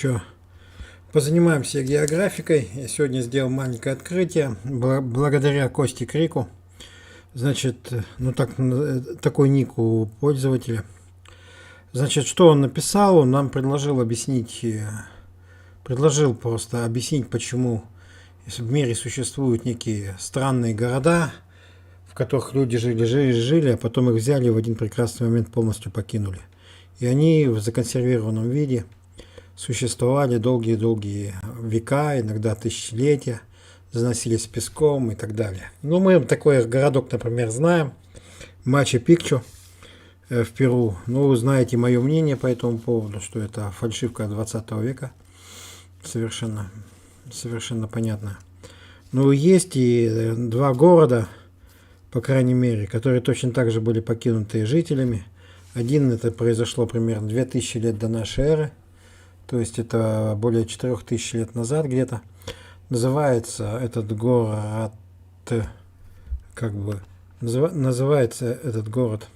Что, позанимаемся географикой. Я сегодня сделал маленькое открытие благодаря Косте Крику. Значит, такой ник у пользователя. Значит, что он написал? Он нам предложил просто объяснить, почему в мире существуют некие странные города, в которых люди жили, а потом их взяли в один прекрасный момент полностью покинули. И они в законсервированном виде существовали долгие-долгие века, иногда тысячелетия, заносились песком и так далее. Ну, мы такой городок, например, знаем, Мачу-Пикчу в Перу. Ну, вы знаете мое мнение по этому поводу, что это фальшивка 20 века, совершенно понятно. Но есть и два города, по крайней мере, которые точно так же были покинуты жителями. Один это произошло примерно 2000 лет до нашей эры, то есть это более 4000 лет назад где-то. Называется этот город, называется этот город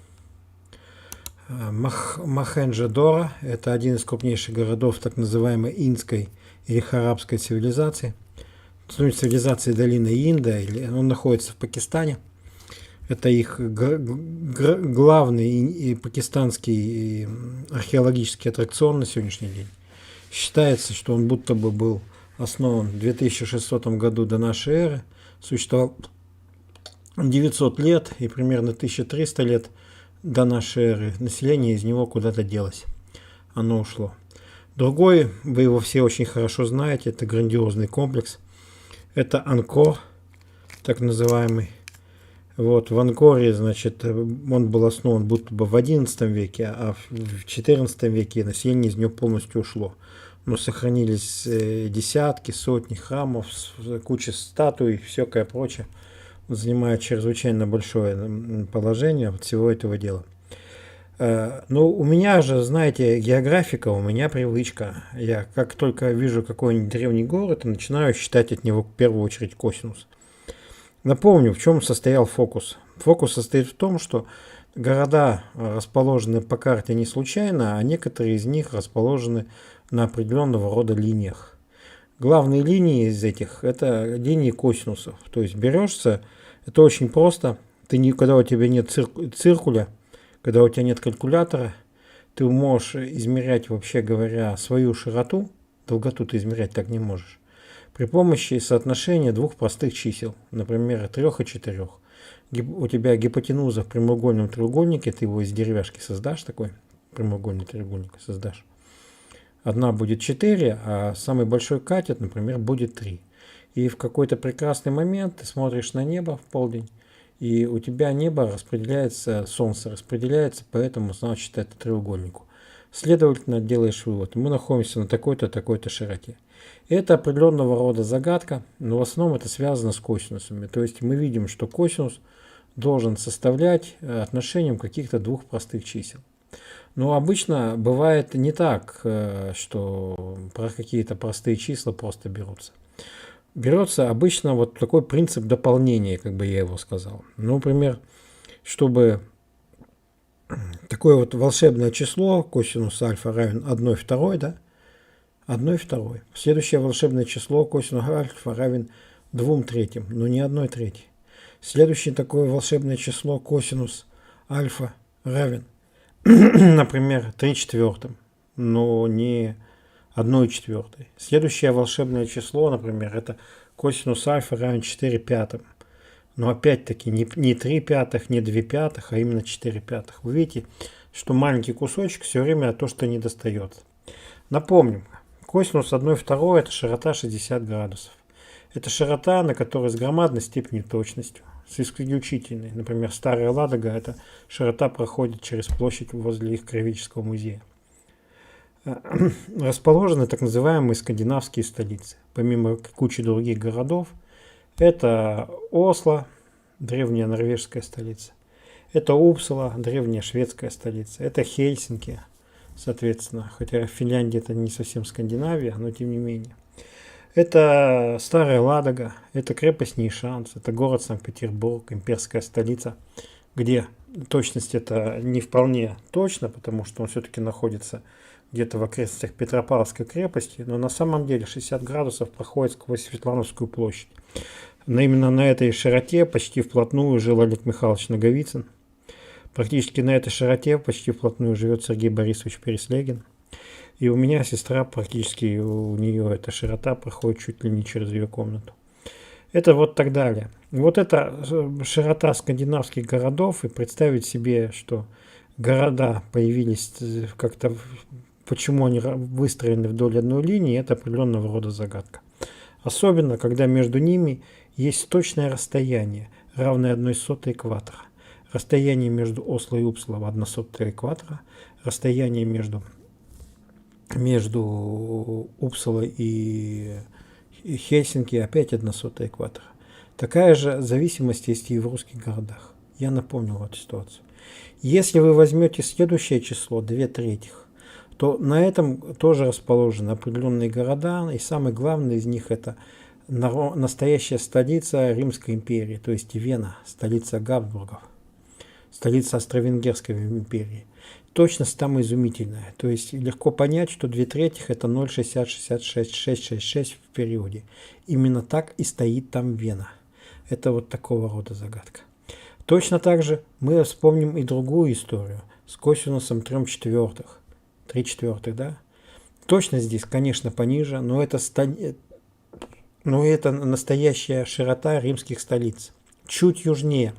Мохенджо-Даро. Это один из крупнейших городов так называемой инской или харабской цивилизации. Цивилизации долины Инда, он находится в Пакистане. Это их главный и пакистанский археологический аттракцион на сегодняшний день. Считается, что он будто бы был основан в 2600 году до нашей эры, существовал 900 лет, и примерно 1300 лет до нашей эры население из него куда-то делось. Оно ушло. Другой, вы его все очень хорошо знаете, это грандиозный комплекс. Это Анкор, так называемый. Вот, в Анкоре, значит, он был основан будто бы в XI веке, а в XIV веке население из него полностью ушло. Но сохранились десятки, сотни храмов, куча статуй, всякое прочее. Он занимает чрезвычайно большое положение от всего этого дела. Ну, у меня же, знаете, географика, у меня привычка. Я как только вижу какой-нибудь древний город, начинаю считать от него в первую очередь косинус. Напомню, в чем состоял фокус. Фокус состоит в том, что города расположены по карте не случайно, а некоторые из них расположены на определенного рода линиях. Главные линии из этих – это линии косинусов. То есть берешься, это очень просто. Когда у тебя нет циркуля, когда у тебя нет калькулятора, ты можешь измерять, вообще говоря, свою широту, долготу ты измерять так не можешь, при помощи соотношения двух простых чисел, например, 3 и 4. У тебя гипотенуза в прямоугольном треугольнике, ты его из деревяшки создашь, такой прямоугольный треугольник создашь. Одна будет 4, а самый большой катет, например, будет 3. И в какой-то прекрасный момент ты смотришь на небо в полдень, и у тебя небо распределяется, солнце распределяется по этому, значит, это треугольнику. Следовательно, делаешь вывод. Мы находимся на такой-то, такой-то широте. Это определенного рода загадка, но в основном это связано с косинусами. То есть мы видим, что косинус должен составлять отношением каких-то двух простых чисел. Но обычно бывает не так, что про какие-то простые числа просто берутся. Берется обычно вот такой принцип дополнения, как бы я его сказал. Ну, например, чтобы такое вот волшебное число, косинус альфа равен 1/2, да? 1/2. Следующее волшебное число, косинус альфа равен 2/3, но не 1/3. Следующее такое волшебное число, косинус альфа равен, например, 3/4, но не 1/4. Следующее волшебное число, например, это косинус альфа равен 4/5. Но опять-таки не 3/5, не 2/5, а именно 4/5. Вы видите, что маленький кусочек все время то, что не достает. Напомним, косинус 1/2 это широта 60 градусов. Это широта, на которой с громадной степенью точностью, с исключительной. Например, Старая Ладога, эта широта проходит через площадь возле их Кривического музея. Расположены так называемые скандинавские столицы. Помимо кучи других городов, это Осло, древняя норвежская столица. Это Упсала, древняя шведская столица. Это Хельсинки, соответственно. Хотя Финляндия это не совсем Скандинавия, но тем не менее. Это Старая Ладога, это крепость Нишанс, это город Санкт-Петербург, имперская столица, где точность это не вполне точно, потому что он все-таки находится где-то в окрестностях Петропавловской крепости, но на самом деле 60 градусов проходит сквозь Светлановскую площадь. Но именно на этой широте почти вплотную жил Олег Михайлович Наговицын. Практически на этой широте почти вплотную живет Сергей Борисович Переслегин. И у меня сестра, практически у нее эта широта проходит чуть ли не через ее комнату. Это вот так далее. Вот это широта скандинавских городов, и представить себе, что города появились как-то, почему они выстроены вдоль одной линии, это определенного рода загадка. Особенно, когда между ними есть точное расстояние, равное 1/100 экватора. Расстояние между Осло и Упсало 1/100 экватора. Расстояние между Упсало и Хельсинки опять 1/100 экватора. Такая же зависимость есть и в русских городах. Я напомнил эту ситуацию. Если вы возьмете следующее число, 2/3, то на этом тоже расположены определенные города, и самый главный из них это настоящая столица Римской империи, то есть Вена, столица Габсбургов, столица Австро-Венгерской империи. Точность там изумительная, то есть легко понять, что 2/3 это 0,606666 в периоде. Именно так и стоит там Вена. Это вот такого рода загадка. Точно так же мы вспомним и другую историю с косинусом 3/4. 3/4, да? Точность здесь, конечно, пониже, но это настоящая широта римских столиц. Чуть южнее,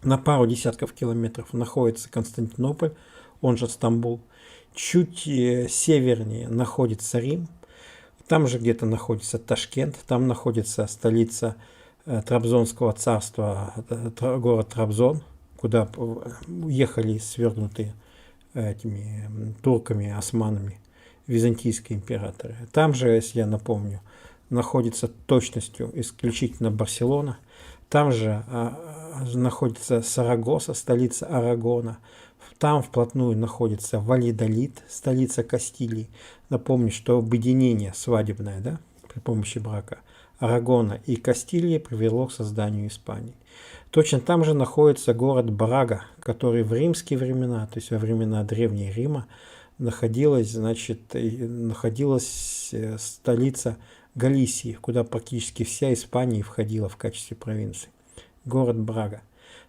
на пару десятков километров, находится Константинополь, он же Стамбул. Чуть севернее находится Рим. Там же где-то находится Ташкент, там находится столица Трабзонского царства, город Трабзон, куда уехали свергнутые этими турками, османами, византийские императоры. Там же, если я напомню, находится точностью исключительно Барселона. Там же находится Сарагоса, столица Арагона. Там вплотную находится Валladолид, столица Кастилии. Напомню, что объединение свадебное, да, при помощи брака Арагона и Кастилии привело к созданию Испании. Точно там же находится город Брага, который в римские времена, то есть во времена Древнего Рима, находилась столица Галисии, куда практически вся Испания входила в качестве провинции. Город Брага.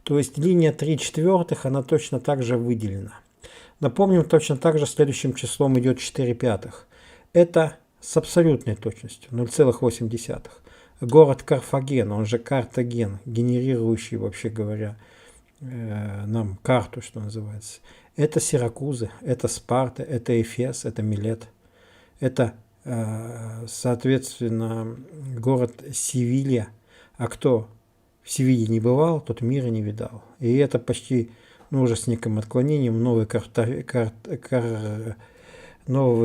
То есть линия 3/4, она точно так же выделена. Напомним, точно так же следующим числом идет 4/5. Это с абсолютной точностью 0,8. Город Карфаген, он же Картаген, генерирующий, вообще говоря, нам карту, что называется. Это Сиракузы, это Спарта, это Эфес, это Милет. Это, соответственно, город Севилья. А кто в Севилье не бывал, тот мира не видал. И это почти, уже с неким отклонением, новый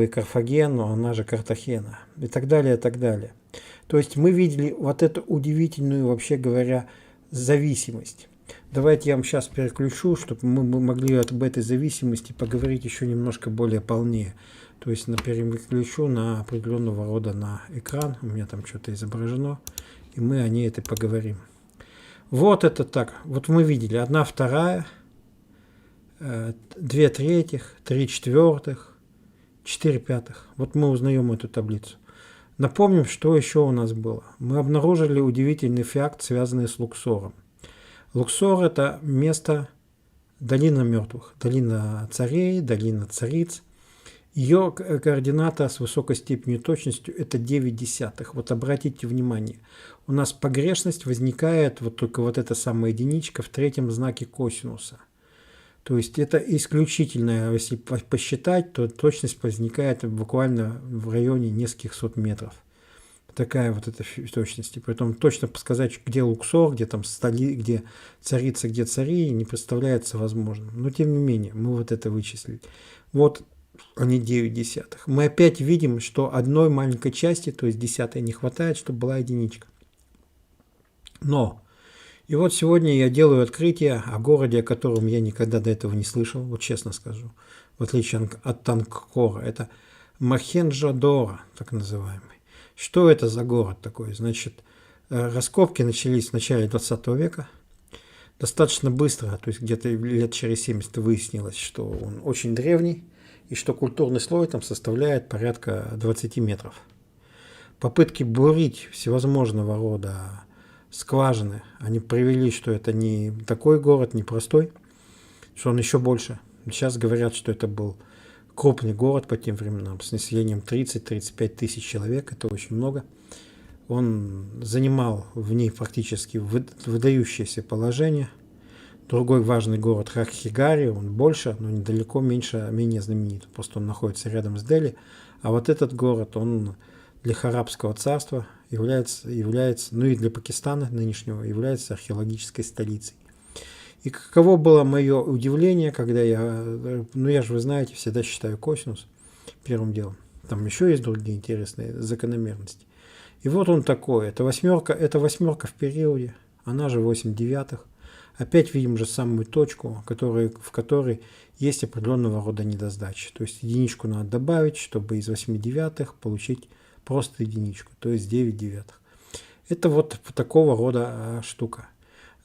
Карфаген, она же Картахена. И так далее, и так далее. То есть мы видели вот эту удивительную, вообще говоря, зависимость. Давайте я вам сейчас переключу, чтобы мы могли об этой зависимости поговорить еще немножко более полнее. То есть переключу на определенного рода на экран, у меня там что-то изображено, и мы о ней это поговорим. Вот это так. Вот мы видели 1/2, 2/3, 3/4, 4/5. Вот мы узнаем эту таблицу. Напомним, что еще у нас было. Мы обнаружили удивительный факт, связанный с Луксором. Луксор – это место, долина мертвых, долина царей, долина цариц. Ее координата с высокой степенью точности – это 0,9. Вот обратите внимание, у нас погрешность возникает, вот только вот эта самая единичка в 3-м знаке косинуса. То есть это исключительно, если посчитать, то точность возникает буквально в районе нескольких сот метров. Такая вот эта точность. Притом точно сказать, где Луксор, где там где царица, где цари, не представляется возможным. Но тем не менее, мы вот это вычислили. Вот они 0,9. Мы опять видим, что одной маленькой части, то есть 10 не хватает, чтобы была единичка. Но и вот сегодня я делаю открытие о городе, о котором я никогда до этого не слышал, вот честно скажу, в отличие от Танкора. Это Мохенджо-Доро, так называемый. Что это за город такой? Значит, раскопки начались в начале 20 века. Достаточно быстро, то есть где-то лет через 70 выяснилось, что он очень древний. и что культурный слой там составляет порядка 20 метров. Попытки бурить всевозможного рода скважины, они привели, что это не такой город, не простой, что он еще больше. Сейчас говорят, что это был крупный город по тем временам с населением 30-35 тысяч человек, это очень много. Он занимал в ней фактически выдающееся положение. Другой важный город Рахигари, он больше, но недалеко менее знаменит, просто он находится рядом с Дели. А вот этот город, он для Харабского царства является, ну и для Пакистана нынешнего, является археологической столицей. И каково было мое удивление, когда я же, вы знаете, всегда считаю косинус первым делом. Там еще есть другие интересные закономерности. И вот он такой, это восьмерка в периоде, она же 8 девятых. Опять видим же самую точку, в которой есть определенного рода недосдачи. То есть единичку надо добавить, чтобы из 8 девятых получить просто единичку, то есть 9 девятых. Это вот такого рода штука.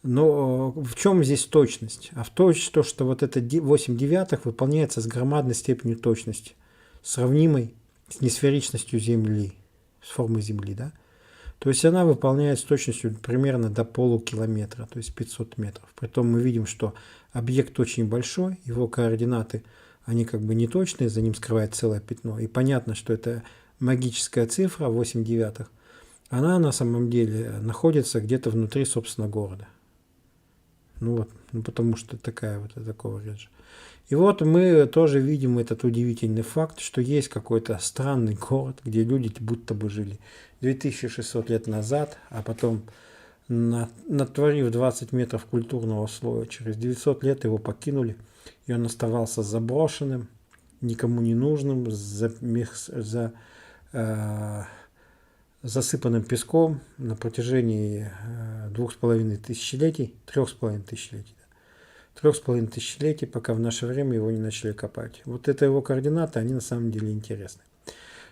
Но в чем здесь точность? А в том, что вот это 8 девятых выполняется с громадной степенью точности, сравнимой с несферичностью Земли, с формой Земли, да? То есть она выполняет с точностью примерно до полукилометра, то есть 500 метров. Притом мы видим, что объект очень большой, его координаты, они как бы неточные, за ним скрывает целое пятно. И понятно, что это магическая цифра 8 девятых, она на самом деле находится где-то внутри, собственно, города. Ну вот, потому что такая вот такого речи. И вот мы тоже видим этот удивительный факт, что есть какой-то странный город, где люди будто бы жили 2600 лет назад, а потом, натворив 20 метров культурного слоя, через 900 лет его покинули, и он оставался заброшенным, никому не нужным, засыпанным песком на протяжении 2,5 тысячелетий, 3,5 тысячелетий. 3,5 тысячелетий, пока в наше время его не начали копать. Вот это его координаты, они на самом деле интересны.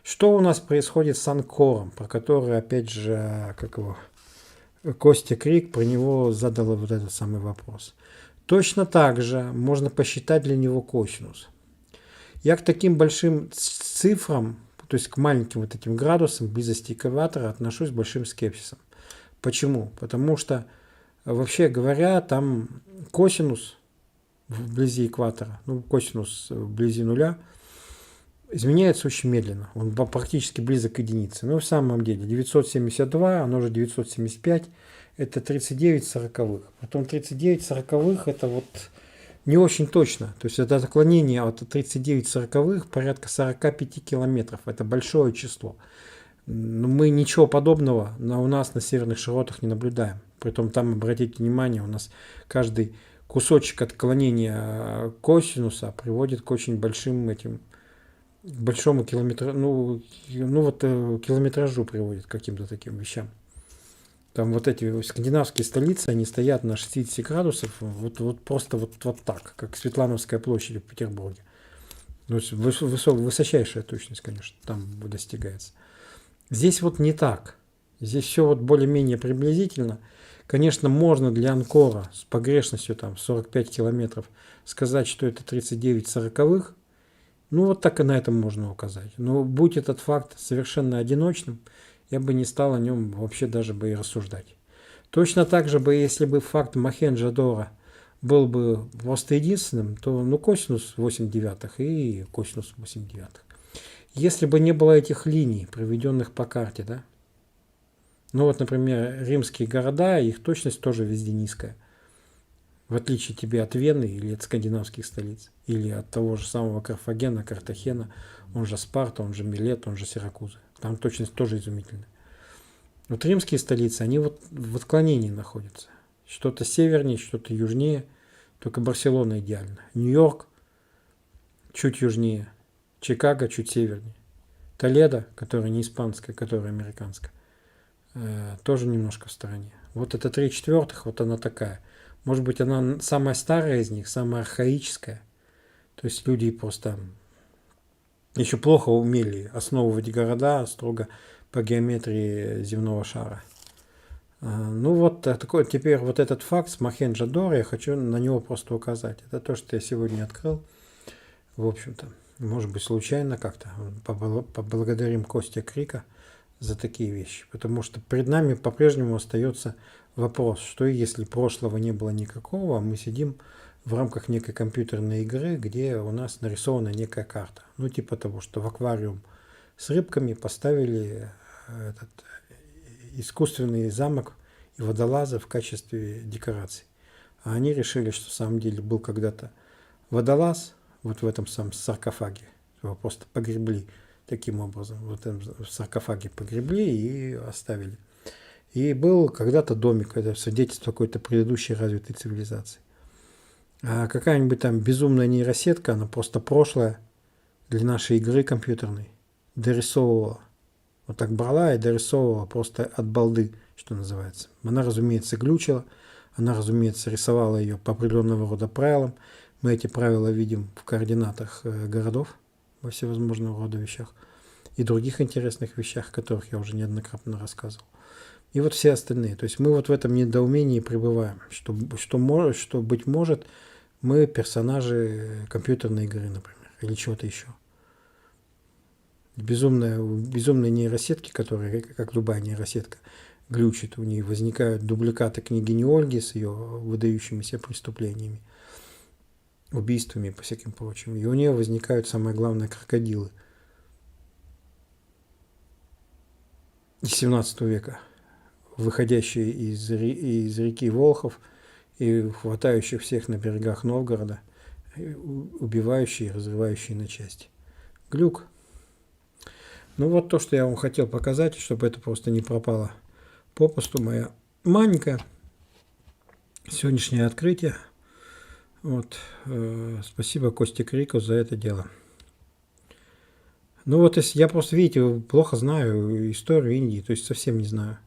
Что у нас происходит с Анкором, про который, опять же, Костя Крик про него задал вот этот самый вопрос. Точно так же можно посчитать для него косинус. Я к таким большим цифрам, то есть к маленьким вот этим градусам близости экватора отношусь с большим скепсисом. Почему? Потому что, вообще говоря, там косинус вблизи экватора, косинус вблизи нуля, изменяется очень медленно. Он практически близок к единице. Но в самом деле 972, оно же 975, это 39 сороковых. Потом 39 сороковых это вот не очень точно. То есть это отклонение от 39 сороковых порядка 45 километров. Это большое число. Но мы ничего подобного у нас на северных широтах не наблюдаем. Притом там, обратите внимание, у нас каждый кусочек отклонения косинуса приводит к очень большому километражу приводит к каким-то таким вещам. Там вот эти скандинавские столицы, они стоят на 60 градусов, вот просто вот так, как Светлановская площадь в Петербурге. То есть высочайшая точность, конечно, там достигается. Здесь вот не так. Здесь все вот более-менее приблизительно. Конечно, можно для Анкора с погрешностью там 45 километров сказать, что это 39 сороковых. Вот так и на этом можно указать. Но будь этот факт совершенно одиночным, я бы не стал о нем вообще даже бы и рассуждать. Точно так же бы, если бы факт Мохенджо-Даро был бы просто единственным, то косинус 8 девятых и косинус 8 девятых. Если бы не было этих линий, проведенных по карте, да? Например, римские города, их точность тоже везде низкая. В отличие тебе от Вены или от скандинавских столиц, или от того же самого Карфагена, Картахена, он же Спарта, он же Милет, он же Сиракузы. Там точность тоже изумительная. Вот римские столицы, они вот в отклонении находятся. Что-то севернее, что-то южнее, только Барселона идеально. Нью-Йорк чуть южнее, Чикаго чуть севернее. Толедо, которая не испанская, которая американская, тоже немножко в стороне. Вот это 3/4, вот она такая. Может быть, она самая старая из них, самая архаическая. То есть люди просто еще плохо умели основывать города строго по геометрии земного шара. Теперь вот этот факт с Мохенджо-Даро, я хочу на него просто указать. Это то, что я сегодня открыл. В общем-то, Может быть, случайно как-то. Поблагодарим Костя Крика за такие вещи. Потому что перед нами по-прежнему остается вопрос, что если прошлого не было никакого, мы сидим в рамках некой компьютерной игры, где у нас нарисована некая карта. Ну, типа того, что в аквариум с рыбками поставили этот искусственный замок и водолаза в качестве декорации. А они решили, что в самом деле был когда-то водолаз вот в этом самом саркофаге. Его просто погребли таким образом. Вот в саркофаге погребли и оставили. И был когда-то домик, это свидетельство какой-то предыдущей развитой цивилизации. А какая-нибудь там безумная нейросетка, она просто прошлое для нашей игры компьютерной дорисовывала. Вот так брала и дорисовывала просто от балды, что называется. Она, разумеется, глючила, она, разумеется, рисовала ее по определенного рода правилам. Мы эти правила видим в координатах городов во всевозможного рода вещах и других интересных вещах, о которых я уже неоднократно рассказывал. И вот все остальные. То есть мы вот в этом недоумении пребываем, что быть может, мы персонажи компьютерной игры, например, или чего-то еще. Безумные нейросетки, которые, как любая нейросетка, глючит, у нее возникают дубликаты княгини Ольги с ее выдающимися преступлениями, убийствами и по всяким прочим. И у нее возникают, самое главное, крокодилы из 17 века, выходящие из реки Волхов и хватающие всех на берегах Новгорода, убивающие и разрывающие на части. Глюк. Ну вот то, что я вам хотел показать, чтобы это просто не пропало попусту, моя маленькая сегодняшнее открытие. Вот, спасибо Косте Крику за это дело. Ну вот, если я просто, видите, плохо знаю историю Индии, то есть совсем не знаю.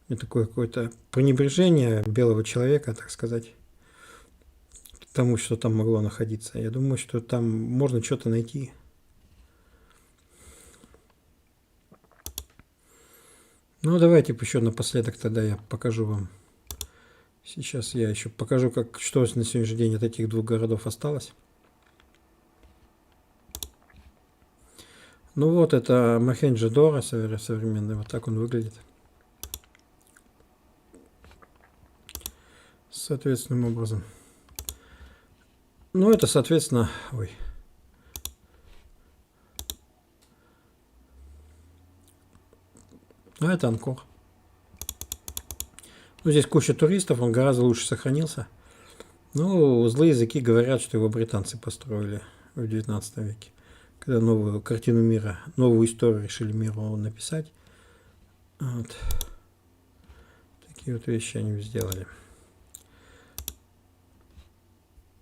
Это такое какое-то пренебрежение белого человека, так сказать, к тому, что там могло находиться. Я думаю, что там можно что-то найти. Ну, давайте еще напоследок тогда я покажу вам. Сейчас я еще покажу, что на сегодняшний день от этих двух городов осталось. Ну вот, это Мохенджо-Даро современный, вот так он выглядит. Соответственным образом. Ну, это, соответственно, А это Анкор. Ну, здесь куча туристов, он гораздо лучше сохранился. Ну, злые языки говорят, что его британцы построили в 19 веке. Когда новую картину мира, новую историю решили миру написать. Вот. Такие вот вещи они сделали.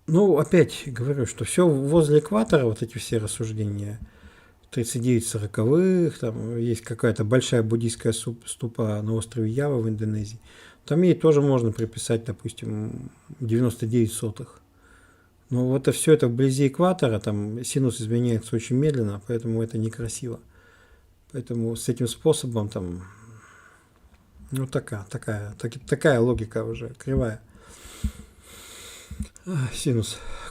Ну, опять говорю, что все возле экватора, вот эти все рассуждения, 39-40-х, там есть какая-то большая буддийская ступа на острове Ява в Индонезии. Там ей тоже можно приписать, допустим, 99 сотых. Но вот это все это вблизи экватора, там синус изменяется очень медленно, поэтому это некрасиво. Поэтому с этим способом там, ну такая логика уже кривая.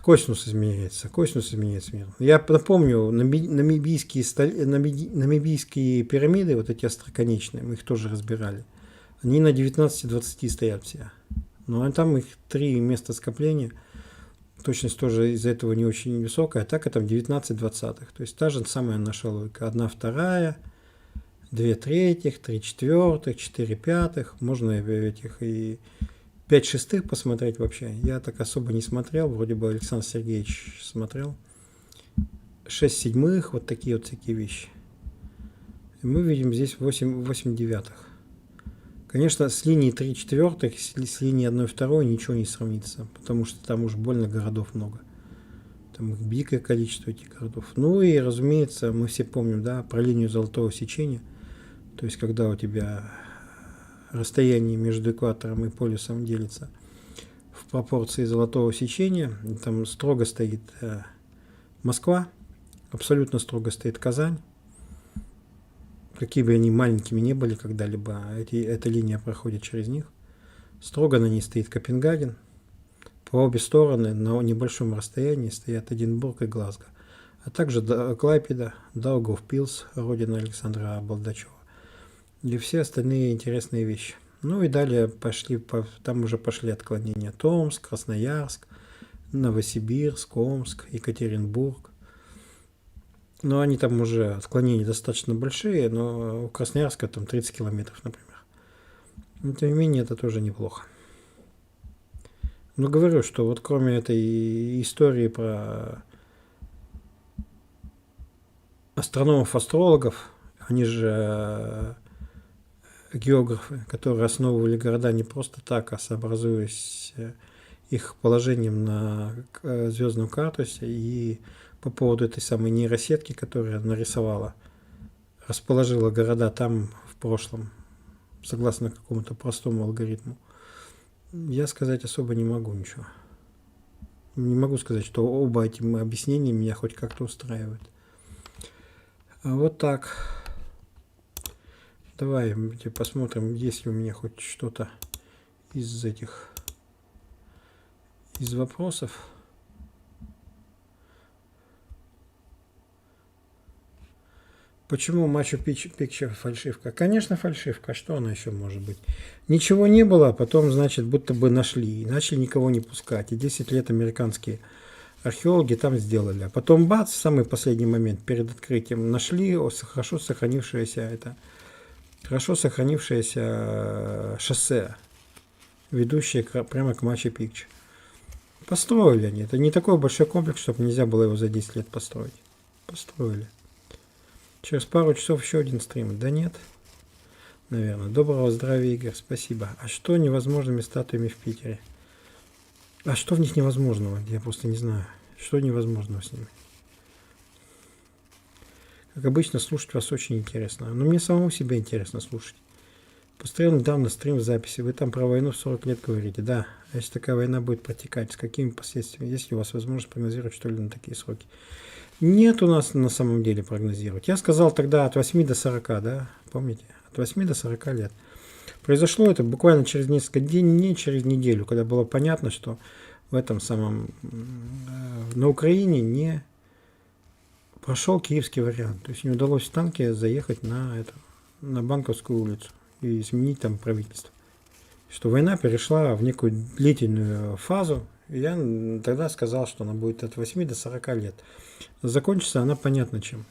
Косинус изменяется медленно. Я напомню, намибийские пирамиды, вот эти остроконечные, мы их тоже разбирали. Они на 19-20 стоят все. Но там их 3 места скопления. Точность тоже из-за этого не очень высокая. Так это 19-20. То есть та же самая наша логика. 1/2, 2/3, 3/4, 4/5. Можно этих и 5/6 посмотреть вообще. Я так особо не смотрел. Вроде бы Александр Сергеевич смотрел. 6/7. Вот такие вот всякие вещи. И мы видим здесь 8/9. Конечно, с линии 3/4, с линии 1/2 ничего не сравнится, потому что там уж больно городов много. Там их дикое количество этих городов. Ну и, разумеется, мы все помним, да, про линию золотого сечения. То есть, когда у тебя расстояние между экватором и полюсом делится в пропорции золотого сечения, там строго стоит Москва, абсолютно строго стоит Казань. Какие бы они маленькими не были когда-либо, эта линия проходит через них. Строго на ней стоит Копенгаген. По обе стороны на небольшом расстоянии стоят Эдинбург и Глазго. а также Клайпеда, Даугавпилс, родина Александра Болдачева, и все остальные интересные вещи. Ну и далее там уже пошли отклонения: Томск, Красноярск, Новосибирск, Омск, Екатеринбург. Но они там уже отклонения достаточно большие, но у Красноярска там 30 километров, например. Но, тем не менее, это тоже неплохо. Но говорю, что вот кроме этой истории про астрономов-астрологов, они же географы, которые основывали города не просто так, а сообразуясь их положением на звездном картусе, и по поводу этой самой нейросетки, которая нарисовала, расположила города там в прошлом, согласно какому-то простому алгоритму, я сказать особо не могу ничего. Не могу сказать, что оба эти объяснения меня хоть как-то устраивают. Вот так. Давай посмотрим, есть ли у меня хоть что-то из вопросов. Почему Мачу-Пикчу фальшивка? Конечно, фальшивка. Что она еще может быть? Ничего не было, а потом, значит, будто бы нашли. И начали никого не пускать. И 10 лет американские археологи там сделали. А потом, бац, в самый последний момент перед открытием нашли хорошо сохранившееся шоссе, ведущее прямо к Мачу-Пикчу. Построили они. Это не такой большой комплекс, чтобы нельзя было его за 10 лет построить. Построили. Через пару часов еще один стрим. Да нет, наверное. Доброго здравия, Игорь. Спасибо. А что невозможными статуями в Питере? А что в них невозможного? Я просто не знаю. Что невозможного с ними? Как обычно, слушать вас очень интересно. Но мне самому себя интересно слушать. Посмотрел недавно стрим в записи. Вы там про войну в 40 лет говорите. Да. А если такая война будет протекать, с какими последствиями? Есть ли у вас возможность прогнозировать, что ли, на такие сроки? Нет у нас на самом деле прогнозировать. Я сказал тогда от 8 до 40, да? Помните? От 8 до 40 лет. Произошло это буквально через несколько дней, через неделю, когда было понятно, что в этом самом на Украине не прошел киевский вариант. То есть не удалось в танке заехать на Банковскую улицу и изменить там правительство. Что война перешла в некую длительную фазу. И я тогда сказал, что она будет от 8 до 40 лет. Закончится она понятно чем.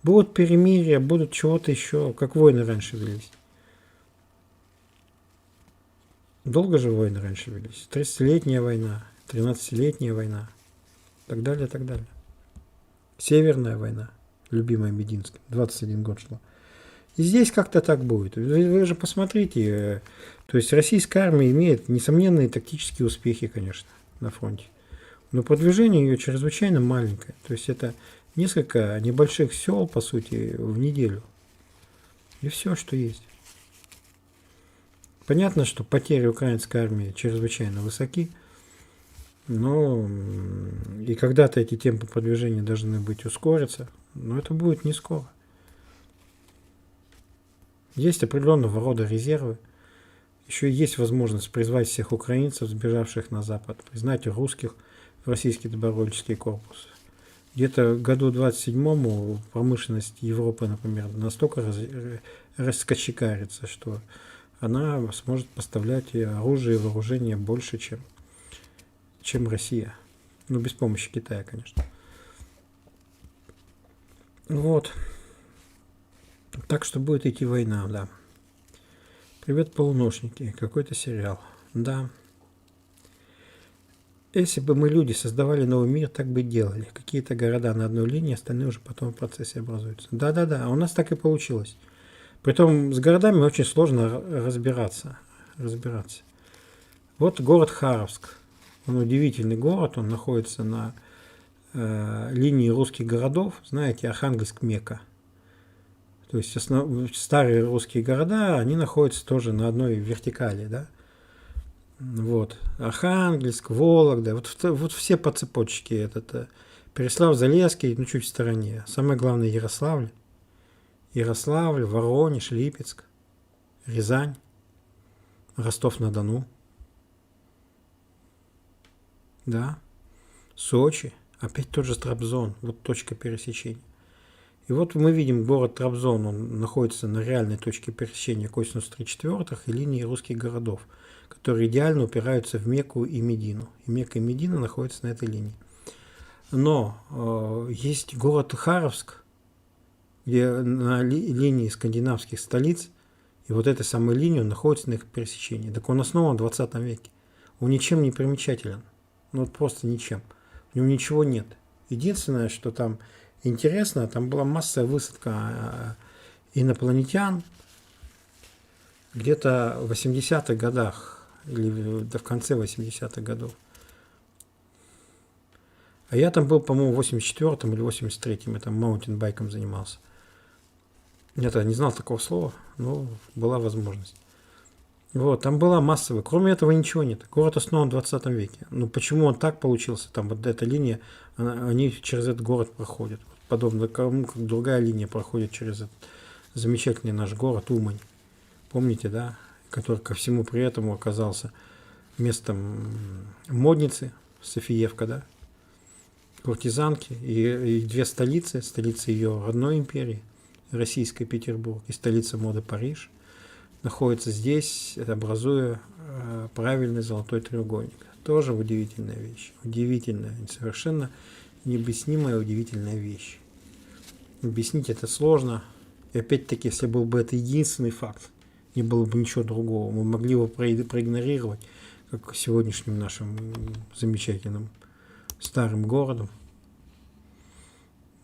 Будут перемирия, будут чего-то еще, как войны раньше велись. Долго же войны раньше велись. 30-летняя война, 13-летняя война, так далее, так далее. Северная война, любимая Мединская, 21 год шла. И здесь как-то так будет. Вы же посмотрите, то есть российская армия имеет несомненные тактические успехи, конечно, на фронте. Но продвижение ее чрезвычайно маленькое. То есть это несколько небольших сел, по сути, в неделю. И все, что есть. Понятно, что потери украинской армии чрезвычайно высоки. Но и когда-то эти темпы продвижения должны быть ускориться. Но это будет не скоро. Есть определенного рода резервы. Еще есть возможность призвать всех украинцев, сбежавших на Запад, признать русских в российский добровольческий корпус. Где-то году 27-му промышленность Европы, например, настолько раскочегарится, что она сможет поставлять оружие и вооружение больше, чем Россия. Ну, без помощи Китая, конечно. Вот. Так что будет идти война, да. Привет, полуношники. Какой-то сериал. Да. Если бы мы, люди, создавали новый мир, так бы и делали. Какие-то города на одной линии, остальные уже потом в процессе образуются. Да-да-да, у нас так и получилось. Притом с городами очень сложно разбираться. Вот город Харовск. Он удивительный город, он находится на линии русских городов. Знаете, Архангельск, Мекка. То есть старые русские города, они находятся тоже на одной вертикали, да. Вот. Архангельск, Вологда, вот все по цепочке. Переслав-Залесский, ну чуть в стороне. Самое главное Ярославль, Воронеж, Липецк, Рязань, Ростов-на-Дону, да, Сочи, Опять тот же Трабзон, вот точка пересечения. И вот мы видим город Трабзон, он находится на реальной точке пересечения косинус 3/4 и линии русских городов, которые идеально упираются в Мекку и Медину. И Мекка и Медина находятся на этой линии. Но есть город Харовск, где на линии скандинавских столиц, и вот этой самой линии он находится на их пересечении. Так он основан в 20 веке. Он ничем не примечателен. Ну вот просто ничем. У него ничего нет. Единственное, что там интересно, там была массовая высадка инопланетян где-то в 80-х годах или в конце 80-х годов. А я там был, по-моему, в 84-м или 83-м, я там маунтинбайком занимался. Я-то не знал такого слова, но была возможность. Вот, там была массовая. Кроме этого ничего нет. Город основан в 20 веке. Ну почему он так получился? Там вот эта линия, они через этот город проходят. Подобно тому, как другая линия проходит через этот замечательный наш город Умань. Помните, да? Который ко всему при этом оказался местом модницы, Софиевка, да? Куртизанки. И две столицы. Столица ее родной империи, Российской Петербург, и столица моды Париж, находится здесь, образуя правильный золотой треугольник. Тоже удивительная вещь. Удивительная, совершенно необъяснимая удивительная вещь. Объяснить это сложно. И опять-таки, если был бы это единственный факт, не было бы ничего другого. Мы могли его проигнорировать, как сегодняшним нашим замечательным старым городом.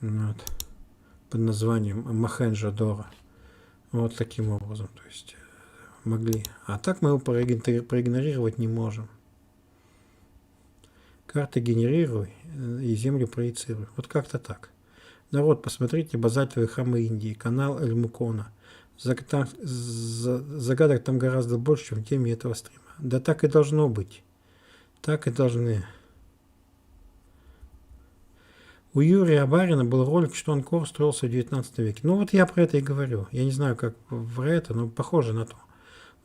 Вот. Под названием Мохенджо-Даро. Вот таким образом. То есть могли. А так мы его проигнорировать не можем. Карты генерируй и землю проецируй. Вот как-то так. Народ, посмотрите базальтовые храмы Индии, канал Эль-Мукона. Загадок там гораздо больше, чем в теме этого стрима. Да так и должно быть. Так и должны. У Юрия Абарина был ролик, что Анкор строился в 19 веке. Ну вот я про это и говорю. Я не знаю, как про это, но похоже на то.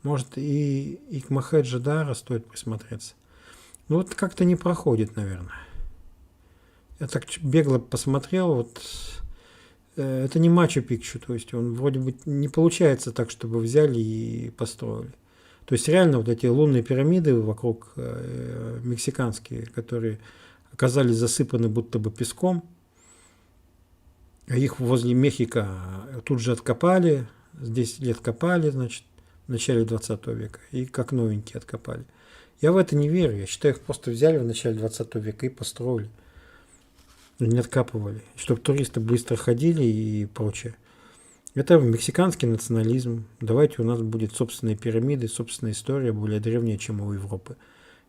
Может и к Мохенджо-Даро стоит присмотреться. Ну вот как-то не проходит, наверное. Я так бегло посмотрел, вот это не Мачу-Пикчу, то есть он вроде бы не получается так, чтобы взяли и построили. То есть реально вот эти лунные пирамиды вокруг мексиканские, которые оказались засыпаны будто бы песком, а их возле Мехико тут же откопали, 10 лет копали, значит, в начале 20 века, и как новенькие откопали. Я в это не верю, я считаю, их просто взяли в начале 20 века и построили. Не откапывали, чтобы туристы быстро ходили и прочее. Это мексиканский национализм. Давайте у нас будет собственные пирамиды, собственная история, более древняя, чем у Европы.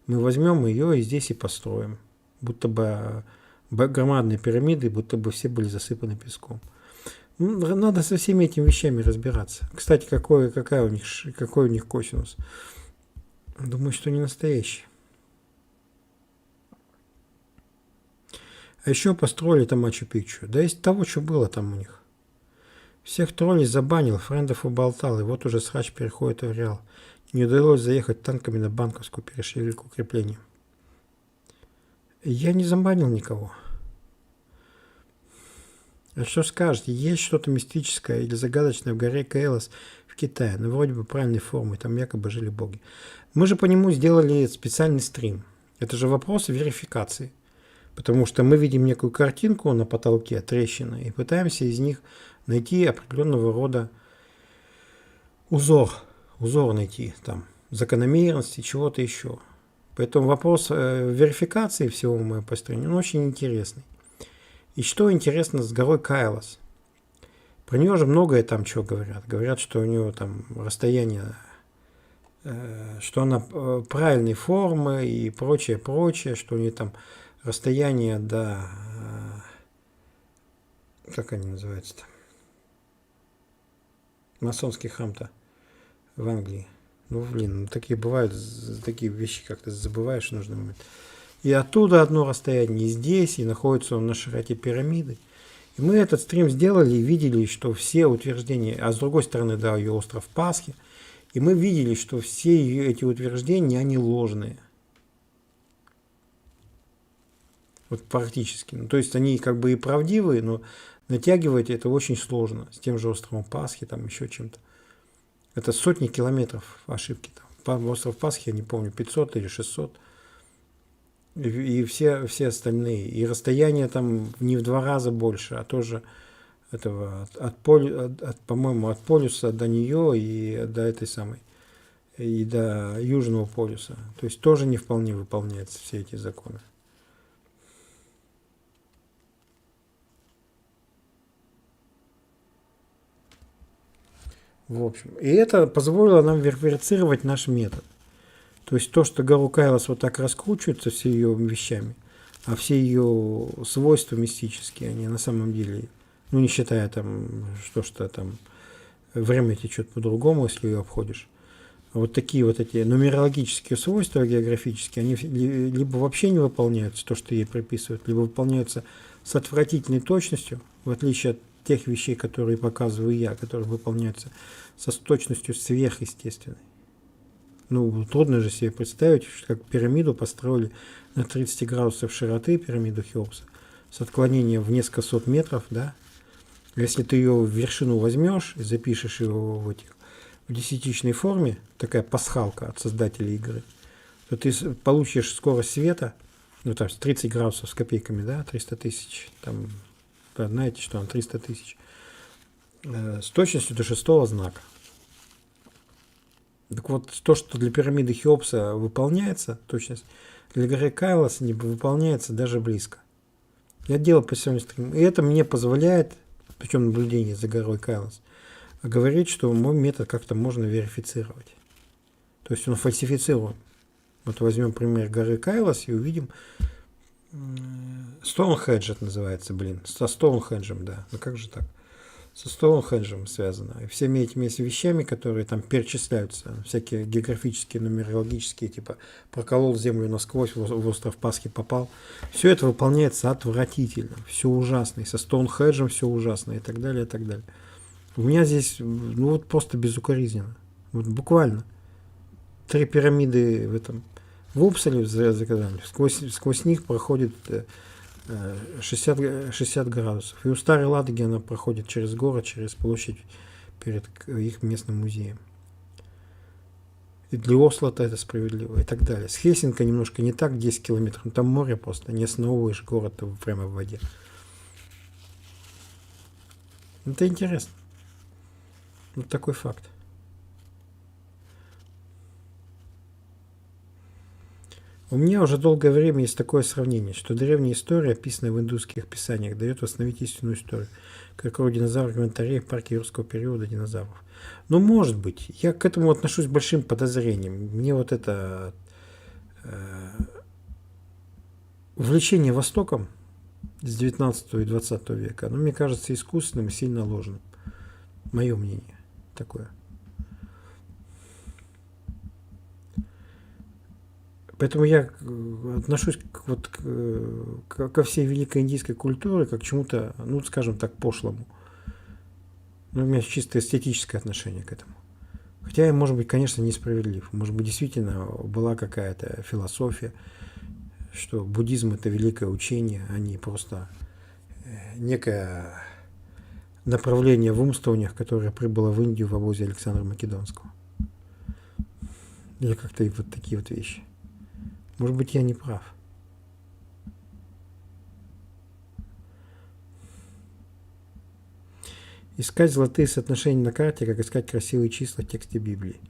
Мы возьмем ее и здесь и построим. Будто бы громадные пирамиды, будто бы все были засыпаны песком. Надо со всеми этими вещами разбираться. Кстати, какой у них косинус? Думаю, что не настоящий. А еще построили там Мачу-Пикчу. Да из того, что было там у них. Всех троллей забанил, френдов уболтал, и вот уже срач переходит в реал. Не удалось заехать танками на Банковскую, перешли к укреплениям. Я не забанил никого. А что скажете, есть что-то мистическое или загадочное в горе Кейлос в Китае? Ну, вроде бы правильной формы, там якобы жили боги. Мы же по нему сделали специальный стрим. Это же вопрос верификации. Потому что мы видим некую картинку на потолке, трещины, и пытаемся из них найти определенного рода узор найти, там, закономерности, чего-то еще. Поэтому вопрос верификации всего моего построения, он очень интересный. И что интересно с горой Кайлас? Про нее же многое там чего говорят. Говорят, что у нее там расстояние, что она правильной формы и прочее, что у нее там расстояние до, как они называются-то, масонский храм-то в Англии. Ну, блин, такие бывают, такие вещи как-то забываешь в нужный момент. И оттуда одно расстояние, и здесь, и находится он на широте пирамиды. И мы этот стрим сделали и видели, что все утверждения, а с другой стороны, да, ее остров Пасхи, и мы видели, что все эти утверждения, они ложные. Вот практически. Ну, то есть они как бы и правдивые, но натягивать это очень сложно. С тем же островом Пасхи, там еще чем-то. Это сотни километров ошибки. Там. Остров Пасхи, я не помню, 500 или 600. И все остальные. И расстояние там не в 2 раза больше, а тоже этого по-моему, от полюса до нее и до этой самой, и до Южного полюса. То есть тоже не вполне выполняются все эти законы. В общем, и это позволило нам верифицировать наш метод. То есть то, что гору Кайлас вот так раскручивается все ее вещами, а все ее свойства мистические, они на самом деле, ну не считая там, что там время течет по-другому, если ее обходишь. А вот такие вот эти нумерологические свойства географические, они либо вообще не выполняются, то, что ей приписывают, либо выполняются с отвратительной точностью, в отличие от тех вещей, которые показываю я, которые выполняются со точностью сверхъестественной. Ну, трудно же себе представить, как пирамиду построили на 30 градусов широты, пирамиду Хеопса, с отклонением в несколько сот метров, да. Если ты ее в вершину возьмешь и запишешь его в десятичной форме, такая пасхалка от создателей игры, то ты получишь скорость света, ну там 30 градусов с копейками, да, 300 тысяч, там, знаете, что там 300 тысяч, с точностью до 6-го знака. Так вот, то, что для пирамиды Хеопса выполняется, точность, для горы Кайлас не выполняется даже близко. Я делал посредством, и это мне позволяет, причем наблюдение за горой Кайлас, говорить, что мой метод как-то можно верифицировать. То есть он фальсифицируем. Вот возьмем пример горы Кайлас и увидим Стоунхендж это называется, со Стоунхенджем, да. Ну как же так? Со Стоунхенджем связано. И всеми этими вещами, которые там перечисляются, всякие географические, нумерологические, типа проколол землю насквозь, в остров Пасхи попал. Все это выполняется отвратительно, все ужасно. И со Стоунхенджем все ужасно, и так далее, и так далее. У меня здесь, ну вот просто безукоризненно. Вот буквально. 3 пирамиды в Упсале, сквозь них проходит 60 градусов. И у Старой Ладоги она проходит через город, через площадь перед их местным музеем. И для Осло-то это справедливо, и так далее. С Хельсинка немножко не так, 10 километров, но там море просто, не основываешь город прямо в воде. Это интересно. Вот такой факт. У меня уже долгое время есть такое сравнение, что древняя история, описанная в индусских писаниях, дает восстановить истинную историю, как у динозавров инвентарей в парке юрского периода динозавров. Но может быть, я к этому отношусь с большим подозрением. Мне вот это увлечение Востоком с 19 и 20 века, мне кажется искусственным и сильно ложным. Мое мнение такое. Поэтому я отношусь ко всей великой индийской культуре как к чему-то, ну, скажем так, пошлому. У меня чисто эстетическое отношение к этому. Хотя я, может быть, конечно, несправедлив. Может быть, действительно была какая-то философия, что буддизм – это великое учение, а не просто некое направление в умствованиях, которое прибыло в Индию в обозе Александра Македонского. Или как-то и вот такие вот вещи. Может быть, я не прав. Искать золотые соотношения на карте, как искать красивые числа в тексте Библии.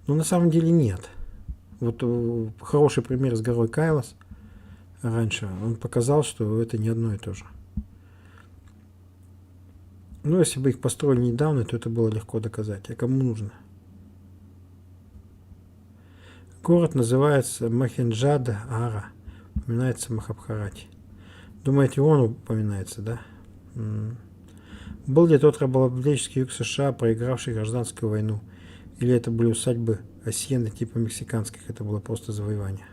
Но на самом деле нет. Вот хороший пример с горой Кайлас раньше, он показал, что это не одно и то же. Но если бы их построили недавно, то это было легко доказать. А кому нужно? Город называется Мохенджо-Даро. Упоминается в Махабхарате. Думаете, он упоминается, да? Был ли тот рабовладельческий юг США, проигравший гражданскую войну? Или это были усадьбы асьенды типа мексиканских? Это было просто завоевание.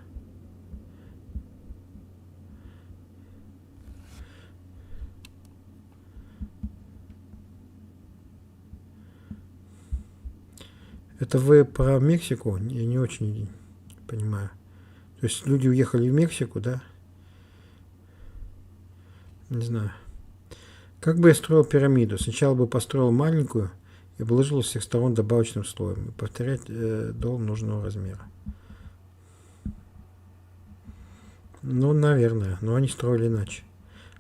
Это вы про Мексику? Я не очень понимаю. То есть люди уехали в Мексику, да? Не знаю. Как бы я строил пирамиду? Сначала бы построил маленькую и обложил с всех сторон добавочным слоем. И повторять до нужного размера. Ну, наверное. Но они строили иначе.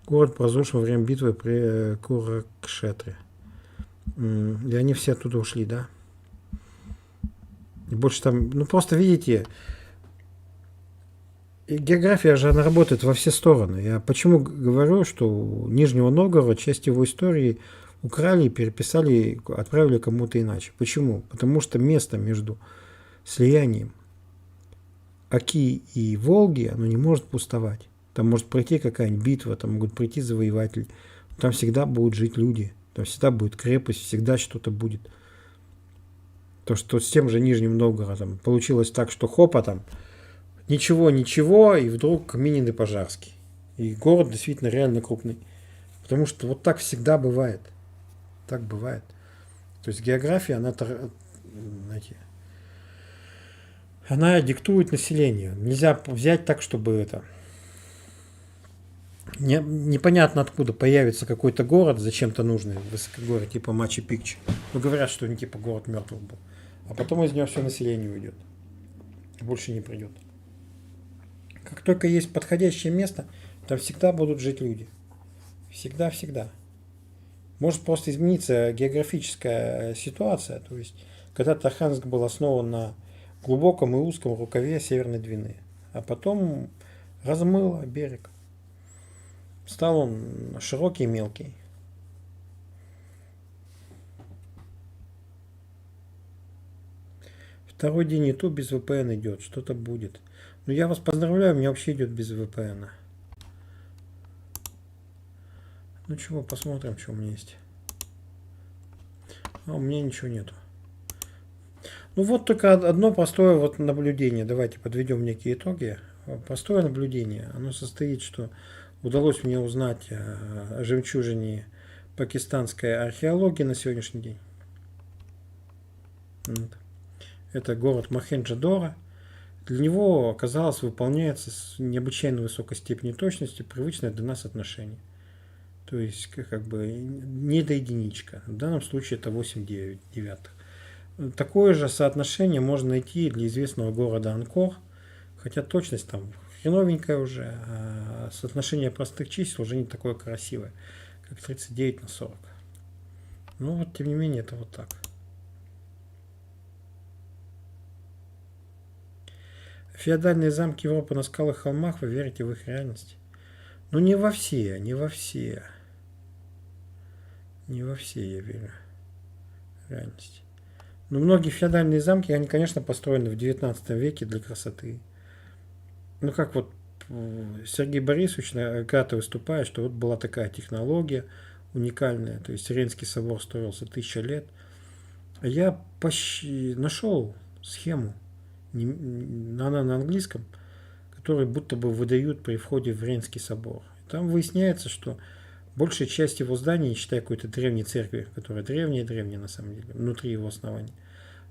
Город разрушен во время битвы при Куракшетре. И они все оттуда ушли, да? И больше там... Ну, просто видите... География же, она работает во все стороны. Я почему говорю, что у Нижнего Новгорода часть его истории украли, переписали, отправили кому-то иначе. Почему? Потому что место между слиянием Оки и Волги, оно не может пустовать. Там может пройти какая-нибудь битва, там могут прийти завоеватели. Там всегда будут жить люди. Там всегда будет крепость, всегда что-то будет. То, что с тем же Нижним Новгородом получилось так, что хопа там, ничего, и вдруг Минин и Пожарский. И город действительно реально крупный. Потому что вот так всегда бывает. Так бывает. То есть география, знаете, она диктует населению. Нельзя взять так, чтобы это... Непонятно откуда появится какой-то город, зачем-то нужный, высокогорье, типа Мачу-Пикчу. Ну, говорят, что он типа город мертвых был. А потом из него все население уйдет. Больше не придет. Как только есть подходящее место, там всегда будут жить люди. Всегда. Может просто измениться географическая ситуация. То есть, когда-то Архангельск был основан на глубоком и узком рукаве Северной Двины. А потом размыло берег. Стал он широкий и мелкий. Второй день YouTube без VPN идет. Что-то будет. Ну, я вас поздравляю, у меня вообще идет без VPN. Ну чего, посмотрим, что у меня есть. А у меня ничего нету. Ну вот только одно простое вот наблюдение. Давайте подведем некие итоги. Простое наблюдение. Оно состоит, что удалось мне узнать о жемчужине пакистанской археологии на сегодняшний день. Вот. Это город Мохенджо-Даро. Для него, оказалось, выполняется с необычайно высокой степенью точности привычное для нас отношение. То есть, как бы, не до единичка. В данном случае это 8 девятых. Такое же соотношение можно найти для известного города Анкор, хотя точность там хреновенькая уже, а соотношение простых чисел уже не такое красивое, как 39/40. Ну вот, тем не менее, это вот так. Феодальные замки Европы на скалах и холмах, вы верите в их реальность? Ну не во все. Не во все я верю в реальность. Но многие феодальные замки, они, конечно, построены в 19 веке для красоты. Ну, как вот Сергей Борисович когда-то выступает, что вот была такая технология уникальная, то есть Рейнский собор строился 1000 лет. А я нашел схему, она на английском, которую будто бы выдают при входе в Рейнский собор. Там выясняется, что большая часть его зданий, не считая какой-то древней церкви, которая древняя на самом деле, внутри его основания,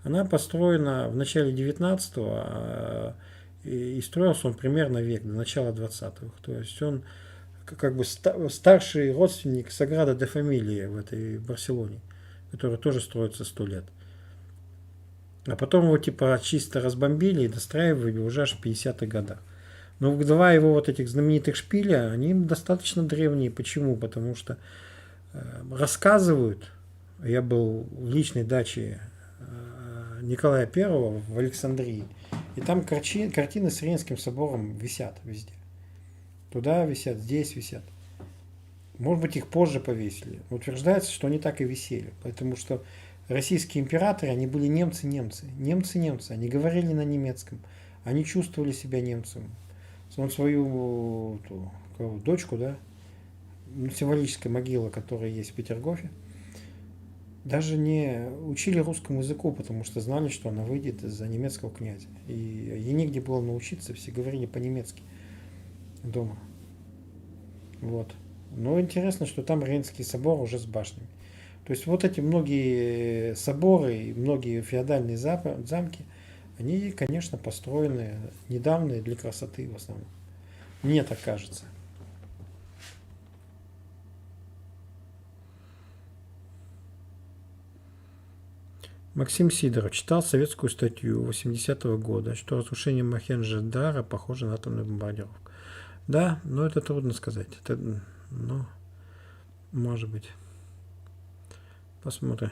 она построена в начале 19-го, и строился он примерно век, до начала 20-х. То есть он как бы старший родственник Саграда де Фамилии в этой Барселоне, которая тоже строится 100 лет. А потом его типа чисто разбомбили и достраивали уже аж в 50-х годах. Но два его вот этих знаменитых шпиля, они достаточно древние. Почему? Потому что рассказывают, я был в личной даче Николая I в Александрии, и там картины с Рейнским собором висят везде. Туда висят, здесь висят. Может быть, их позже повесили. Утверждается, что они так и висели. Потому что российские императоры, они были немцы. Они говорили на немецком. Они чувствовали себя немцами. Он свою дочку, да, символическая могила, которая есть в Петергофе, даже не учили русскому языку, потому что знали, что она выйдет за немецкого князя. И ей негде было научиться, все говорили по-немецки дома. Вот. Но интересно, что там Рейнский собор уже с башнями. То есть вот эти многие соборы и многие феодальные замки, они, конечно, построены недавно для красоты в основном. Мне так кажется. Максим Сидоров читал советскую статью 80-го года, что разрушение Мохенджо-Дара похоже на атомную бомбардировку. Да, но это трудно сказать. Это, ну, может быть. Посмотрим.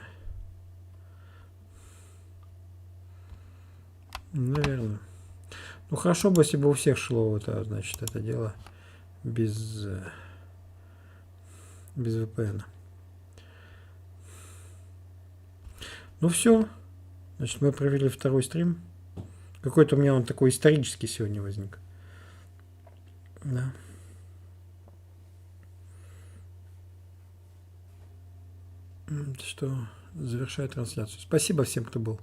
Наверное. Ну, хорошо бы, если бы у всех шло это, значит, это дело без VPN. Ну все. Значит, мы провели второй стрим. Какой-то у меня он такой исторический сегодня возник. Да. Что, завершаю трансляцию. Спасибо всем, кто был.